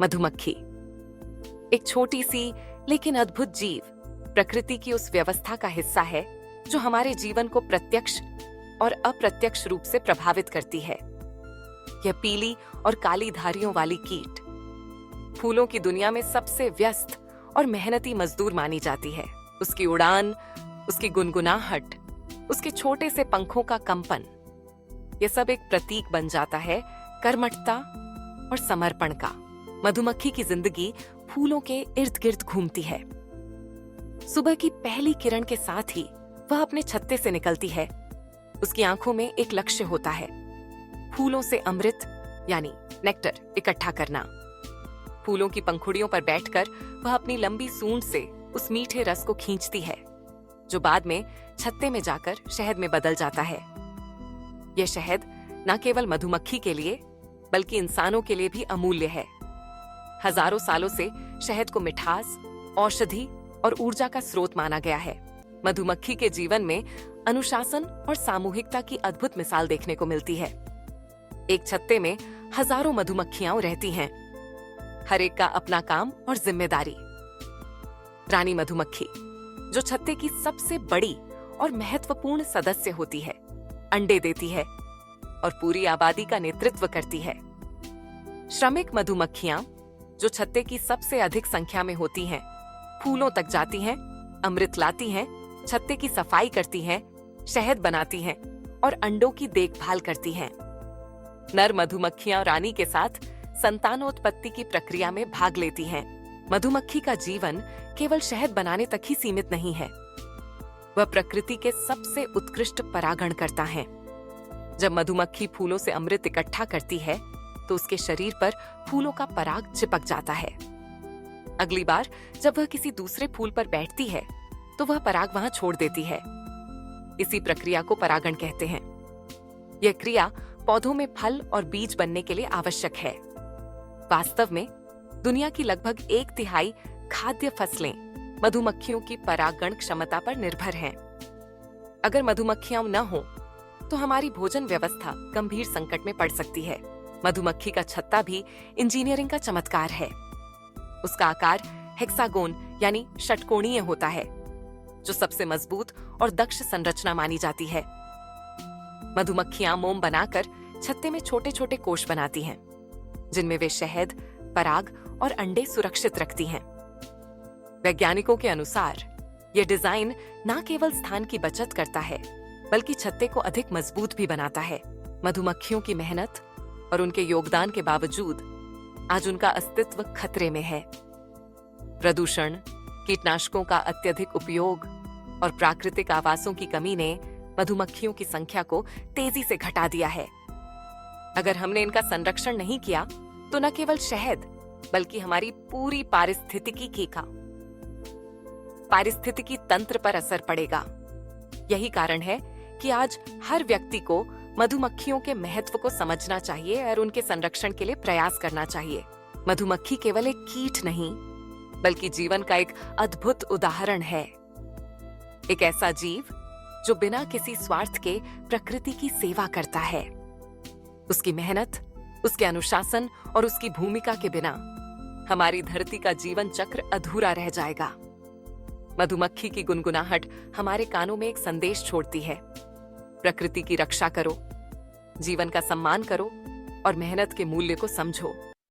मधुमक्खी एक छोटी सी लेकिन अद्भुत जीव प्रकृति की उस व्यवस्था का हिस्सा है जो हमारे जीवन को प्रत्यक्ष और अप्रत्यक्ष रूप से प्रभावित करती है। यह पीली और काली धारियों वाली कीट फूलों की दुनिया में सबसे व्यस्त और मेहनती मजदूर मानी जाती है। उसकी उड़ान, उसकी गुनगुनाहट, उसके छोटे से पंखों का कंपन, यह सब एक प्रतीक बन जाता है कर्मठता और समर्पण का। मधुमक्खी की जिंदगी फूलों के इर्द गिर्द घूमती है। सुबह की पहली किरण के साथ ही वह अपने छत्ते से निकलती है। उसकी आंखों में एक लक्ष्य होता है, फूलों से अमृत यानी नेक्टर इकट्ठा करना। फूलों की पंखुड़ियों पर बैठकर वह अपनी लंबी सूंड से उस मीठे रस को खींचती है, जो बाद में छत्ते में जाकर शहद में बदल जाता है। यह शहद न केवल मधुमक्खी के लिए बल्कि इंसानों के लिए भी अमूल्य है। हजारों सालों से शहद को मिठास, औषधि और ऊर्जा का स्रोत माना गया है। मधुमक्खी के जीवन में अनुशासन और सामूहिकता की अद्भुत मिसाल देखने को मिलती है। एक छत्ते में हजारों मधुमक्खियां रहती हैं, हर एक का अपना काम और जिम्मेदारी। रानी मधुमक्खी, जो छत्ते की सबसे बड़ी और महत्वपूर्ण सदस्य होती है, अंडे देती है और पूरी आबादी का नेतृत्व करती है। श्रमिक मधुमक्खियां, जो छत्ते की सबसे अधिक संख्या में होती हैं, फूलों तक जाती हैं, अमृत लाती हैं, छत्ते की सफाई करती हैं, शहद बनाती हैं और अंडों की देखभाल करती हैं। नर मधुमक्खियां रानी के साथ संतानोत्पत्ति की प्रक्रिया में भाग लेती हैं। मधुमक्खी का जीवन केवल शहद बनाने तक ही सीमित नहीं है, वह प्रकृति के सबसे उत्कृष्ट परागण करता है। जब मधुमक्खी फूलों से अमृत इकट्ठा करती है तो उसके शरीर पर फूलों का पराग चिपक जाता है। अगली बार जब वह किसी दूसरे फूल पर बैठती है तो वह पराग वहां छोड़ देती है। इसी प्रक्रिया को परागण कहते हैं। यह क्रिया पौधों में फल और बीज बनने के लिए आवश्यक है। वास्तव में दुनिया की लगभग 1/3 खाद्य फसलें मधुमक्खियों की परागण क्षमता पर निर्भर हैं। अगर मधुमक्खियां न हो तो हमारी भोजन व्यवस्था गंभीर संकट में पड़ सकती है। मधुमक्खी का छत्ता भी इंजीनियरिंग का चमत्कार है। उसका आकार हेक्सागोन यानी षटकोणीय होता है, जो सबसे मजबूत और दक्ष संरचना मानी जाती है। मधुमक्खियां मोम बनाकर छत्ते में छोटे छोटे कोश बनाती हैं, जिनमें वे शहद, पराग और अंडे सुरक्षित रखती हैं। वैज्ञानिकों के अनुसार यह डिजाइन न केवल स्थान की बचत करता है बल्कि छत्ते को अधिक मजबूत भी बनाता है। मधुमक्खियों की मेहनत और उनके योगदान के बावजूद आज उनका अस्तित्व खतरे में है। प्रदूषण, कीटनाशकों का अत्यधिक उपयोग और प्राकृतिक आवासों की कमी ने मधुमक्खियों की संख्या को तेजी से घटा दिया है। अगर हमने इनका संरक्षण नहीं किया तो न केवल शहद बल्कि हमारी पूरी पारिस्थितिकी तंत्र पर असर पड़ेगा। यही कारण है कि आज हर व्यक्ति को मधुमक्खियों के महत्व को समझना चाहिए और उनके संरक्षण के लिए प्रयास करना चाहिए। मधुमक्खी केवल एक कीट नहीं बल्कि जीवन का एक अद्भुत उदाहरण है। एक ऐसा जीव जो बिना किसी स्वार्थ के प्रकृति की सेवा करता है। उसकी मेहनत, उसके अनुशासन और उसकी भूमिका के बिना हमारी धरती का जीवन चक्र अधूरा रह जाएगा। मधुमक्खी की गुनगुनाहट हमारे कानों में एक संदेश छोड़ती है, प्रकृति की रक्षा करो, जीवन का सम्मान करो और मेहनत के मूल्य को समझो।